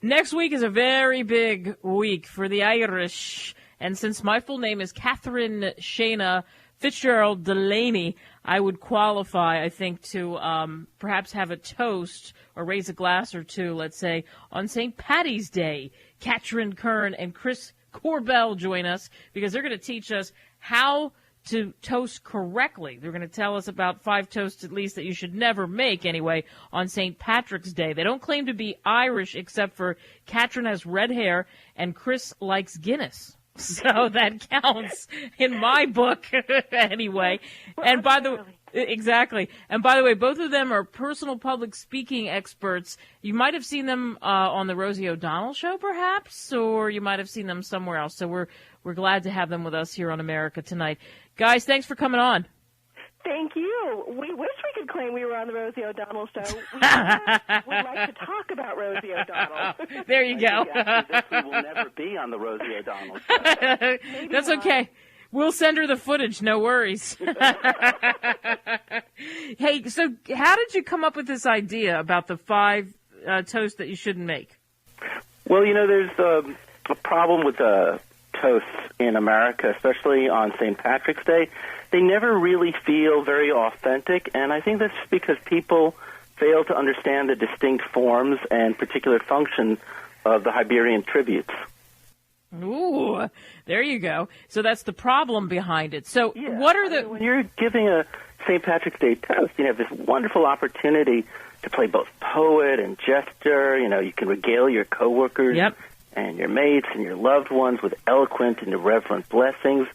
Next week is a very big week for the Irish. And since my full name is Katrin Shayna Fitzgerald Delaney, I would qualify, I think, to perhaps have a toast or raise a glass or two, let's say, on St. Paddy's Day. Katrin Kern and Chris Corbell join us because they're going to teach us how to toast correctly. They're going to tell us about 5 toasts at least that you should never make anyway on St. Patrick's Day. They don't claim to be Irish except for Katrin has red hair and Chris likes Guinness. So that counts in my book anyway. And by the way, exactly. And by the way, both of them are personal public speaking experts. You might have seen them on the Rosie O'Donnell show perhaps, or you might have seen them somewhere else. So we're glad to have them with us here on America Tonight. Guys, thanks for coming on. Thank you. We wish we could claim we were on the Rosie O'Donnell show. We would like to talk about Rosie O'Donnell. There you go. We will never be on the Rosie O'Donnell show. That's okay. We'll send her the footage, no worries. Hey, so how did you come up with this idea about the 5 toasts that you shouldn't make? Well, there's a problem with toasts in America, especially on St. Patrick's Day. They never really feel very authentic, and I think that's because people fail to understand the distinct forms and particular function of the Iberian tributes. Ooh, there you go. So that's the problem behind it. So what are the... When you're giving a St. Patrick's Day toast, you have this wonderful opportunity to play both poet and jester. You can regale your coworkers and your mates and your loved ones with eloquent and irreverent blessings.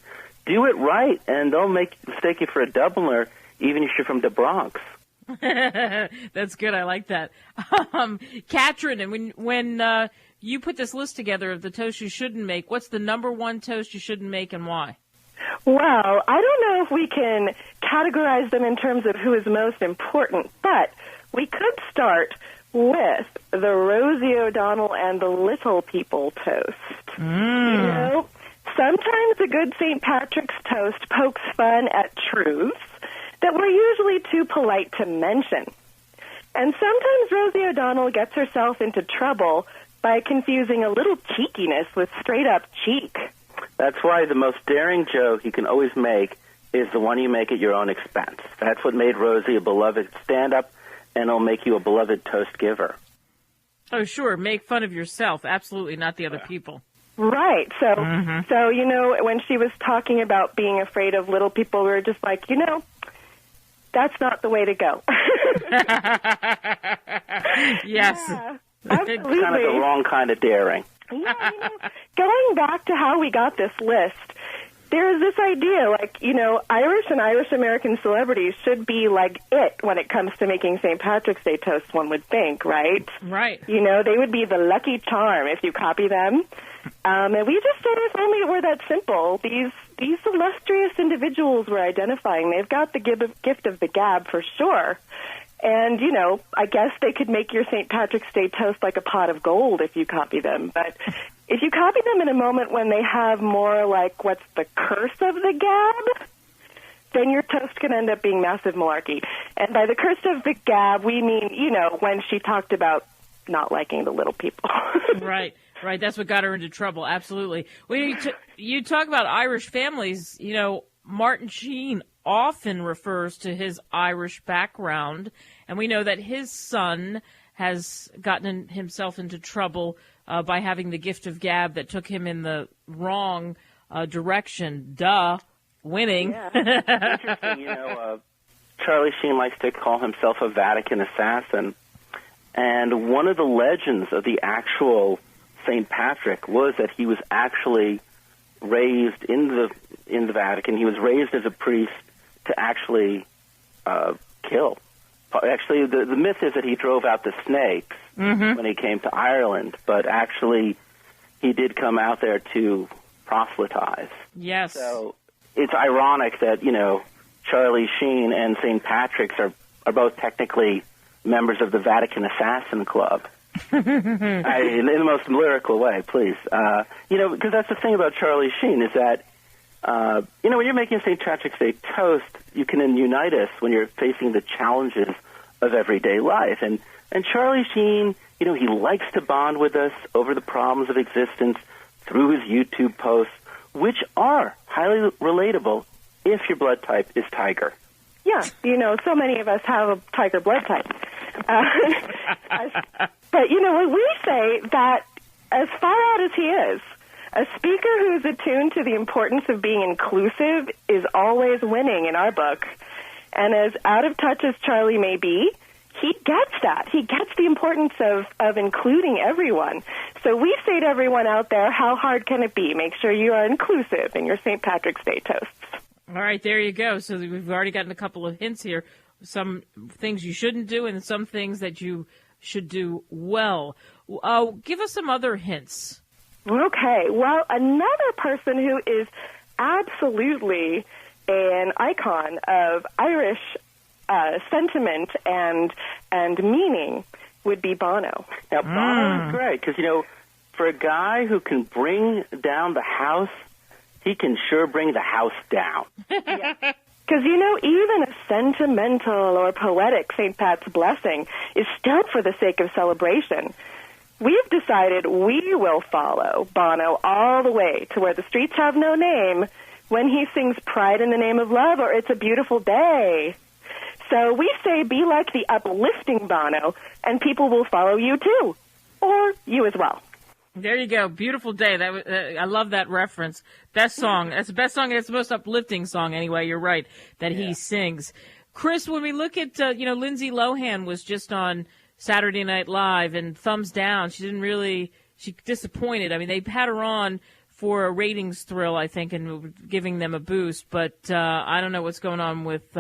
Do it right, and they'll mistake you for a Dubliner, even if you're from the Bronx. That's good. I like that. Katrin, and when you put this list together of the toasts you shouldn't make, what's the number 1 toast you shouldn't make and why? Well, I don't know if we can categorize them in terms of who is most important, but we could start with the Rosie O'Donnell and the Little People toast. Sometimes a good St. Patrick's toast pokes fun at truths that we're usually too polite to mention. And sometimes Rosie O'Donnell gets herself into trouble by confusing a little cheekiness with straight-up cheek. That's why the most daring joke you can always make is the one you make at your own expense. That's what made Rosie a beloved stand-up, and it'll make you a beloved toast giver. Oh, sure. Make fun of yourself. Absolutely, not the other people. Right. So, when she was talking about being afraid of little people, we were just like, that's not the way to go. Yes. Yeah, absolutely. Kind of the wrong kind of daring. Yeah, going back to how we got this list, there's this idea, Irish and Irish-American celebrities should be like it when it comes to making St. Patrick's Day toast, one would think, right? Right. They would be the lucky charm if you copy them. And we just said if only it were that simple. These illustrious individuals we're identifying, they've got the gift of the gab for sure. And, I guess they could make your St. Patrick's Day toast like a pot of gold if you copy them. But if you copy them in a moment when they have more like what's the curse of the gab, then your toast can end up being massive malarkey. And by the curse of the gab, we mean, when she talked about not liking the little people. Right. That's what got her into trouble. Absolutely. When you talk about Irish families, Martin Sheen often refers to his Irish background, and we know that his son has gotten himself into trouble by having the gift of gab that took him in the wrong direction. Winning. Yeah. Interesting, Charlie Sheen likes to call himself a Vatican assassin, and one of the legends of the actual St. Patrick was that he was actually raised in the Vatican. He was raised as a priest to actually kill. Actually, the myth is that he drove out the snakes when he came to Ireland, but actually he did come out there to proselytize. Yes. So it's ironic that, Charlie Sheen and St. Patrick's are both technically members of the Vatican Assassin Club. In the most lyrical way, please. Because that's the thing about Charlie Sheen is that, when you're making a St. Patrick's Day toast, you can unite us when you're facing the challenges of everyday life. And Charlie Sheen he likes to bond with us over the problems of existence through his YouTube posts, which are highly relatable if your blood type is tiger. Yeah, so many of us have a tiger blood type. But, we say that as far out as he is, a speaker who's attuned to the importance of being inclusive is always winning in our book. And as out of touch as Charlie may be, he gets that. He gets the importance of including everyone. So we say to everyone out there, how hard can it be? Make sure you are inclusive in your St. Patrick's Day toasts. All right, there you go. So we've already gotten a couple of hints here. Some things you shouldn't do and some things that you should do well. Give us some other hints. Okay. Well, another person who is absolutely an icon of Irish sentiment and meaning would be Bono. Now, Bono's great because, for a guy who can bring down the house, he can sure bring the house down. Because, even a sentimental or poetic St. Pat's blessing is still for the sake of celebration. We've decided we will follow Bono all the way to where the streets have no name when he sings Pride in the Name of Love or It's a Beautiful Day. So we say be like the uplifting Bono, and people will follow you too, or you as well. There you go. Beautiful Day. I love that reference. Best song. That's the best song. It's the most uplifting song anyway. You're right that he sings. Chris, when we look at, Lindsay Lohan was just on Saturday Night Live and thumbs down. She disappointed. I mean, they had her on for a ratings thrill, I think, and giving them a boost. But I don't know what's going on with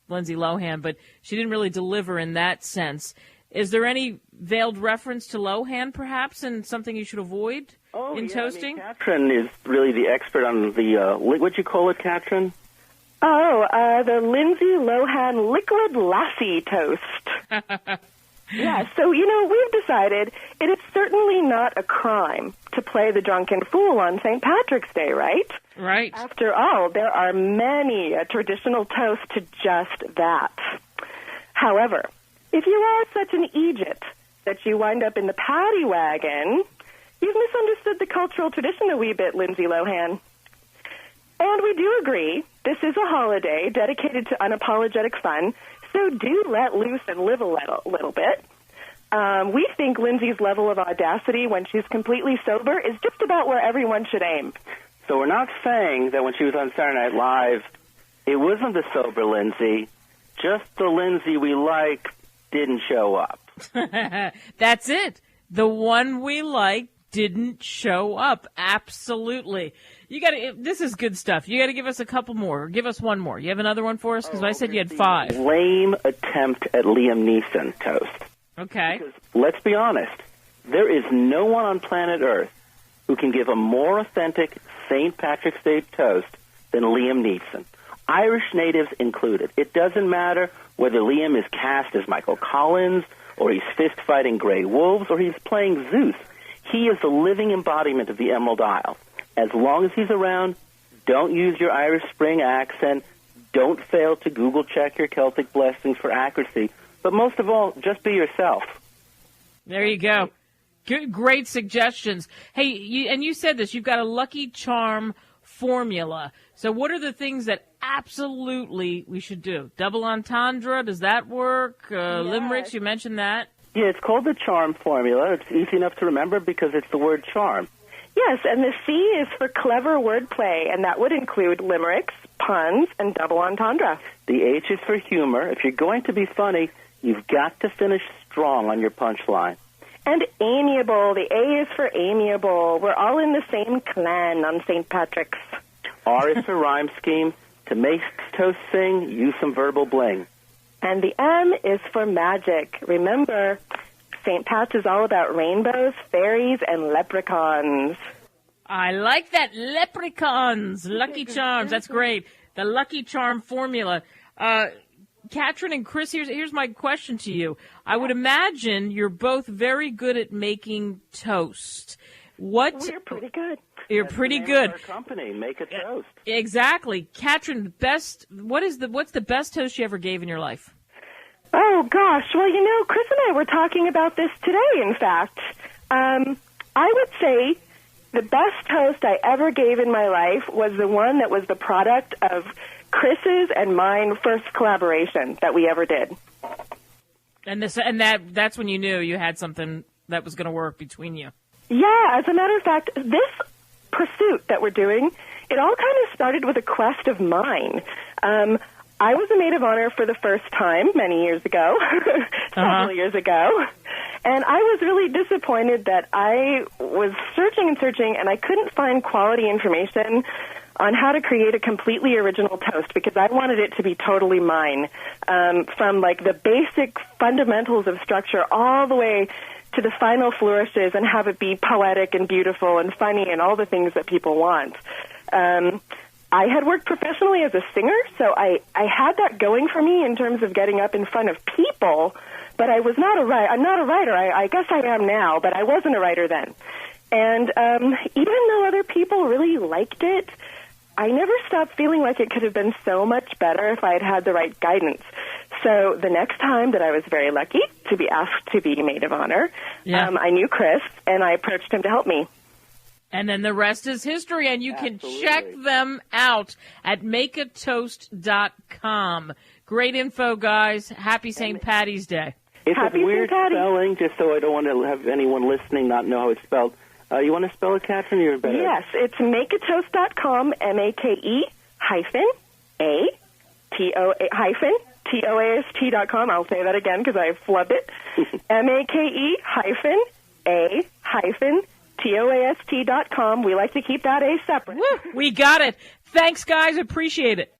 Lindsay Lohan, but she didn't really deliver in that sense. Is there any veiled reference to Lohan, perhaps, and something you should avoid in toasting? Katrin is really the expert on the, what'd you call it, Katrin? The Lindsay Lohan Liquid Lassie toast. Yeah, so, we've decided it is certainly not a crime to play the drunken fool on St. Patrick's Day, right? Right. After all, there are many traditional toasts to just that. However, if you are such an Egypt that you wind up in the paddy wagon, you've misunderstood the cultural tradition a wee bit, Lindsay Lohan. And we do agree, this is a holiday dedicated to unapologetic fun, so do let loose and live a little bit. We think Lindsay's level of audacity when she's completely sober is just about where everyone should aim. So we're not saying that when she was on Saturday Night Live, it wasn't the sober Lindsay, just the Lindsay we like didn't show up. That's it. The one we like didn't show up. Absolutely. This is good stuff. You got to give us a couple more. Give us one more. You have another one for us? Because I said you had 5. Lame attempt at Liam Neeson toast. Okay. Because, let's be honest, there is no one on planet Earth who can give a more authentic St. Patrick's Day toast than Liam Neeson. Irish natives included. It doesn't matter whether Liam is cast as Michael Collins, or he's fist-fighting gray wolves, or he's playing Zeus. He is the living embodiment of the Emerald Isle. As long as he's around, don't use your Irish Spring accent. Don't fail to Google check your Celtic blessings for accuracy. But most of all, just be yourself. There you go. Good, great suggestions. Hey, you said this. You've got a Lucky Charm formula. So what are the things that absolutely we should do? Double entendre, does that work? Yes. Limericks, you mentioned that. Yeah, it's called the charm formula. It's easy enough to remember because it's the word charm. Yes, and the C is for clever wordplay, and that would include limericks, puns, and double entendre. The H is for humor. If you're going to be funny, you've got to finish strong on your punchline. And amiable. The A is for amiable. We're all in the same clan on St. Patrick's. R is for rhyme scheme. To make toast sing, use some verbal bling. And the M is for magic. Remember, St. Pat's is all about rainbows, fairies, and leprechauns. I like that. Leprechauns. Lucky Charms. That's great. The Lucky Charm formula. Katrin and Chris, here's my question to you. I would imagine you're both very good at making toast. We're pretty good. You're That's pretty the name good. of our company, make a toast. Exactly. Katrin, what's the best toast you ever gave in your life? Oh, gosh. Well, Chris and I were talking about this today, in fact. I would say the best toast I ever gave in my life was the one that was the product of Chris's and mine first collaboration that we ever did. And that's when you knew you had something that was going to work between you. Yeah, as a matter of fact, this pursuit that we're doing, it all kind of started with a quest of mine. I was a maid of honor for the first time many years ago, several years ago, and I was really disappointed that I was searching and searching, and I couldn't find quality information on how to create a completely original toast because I wanted it to be totally mine, from like the basic fundamentals of structure all the way to the final flourishes and have it be poetic and beautiful and funny and all the things that people want. I had worked professionally as a singer, so I had that going for me in terms of getting up in front of people, but I was not a writer. I'm not a writer. I guess I am now, but I wasn't a writer then. And even though other people really liked it, I never stopped feeling like it could have been so much better if I had had the right guidance. So the next time that I was very lucky to be asked to be maid of honor, I knew Chris, and I approached him to help me. And then the rest is history, and you can check them out at makeatoast.com. Great info, guys. Happy St. Patty's Day. It's Happy a weird St. Patty. spelling, just so I don't want to have anyone listening not know how it's spelled. You want to spell it, Katrin, or you're better? Yes, it's makeatoast.com, MakeAtoast.com. I'll say that again because I flubbed it. MakeAtoast.com. We like to keep that A separate. Woo, we got it. Thanks, guys. Appreciate it.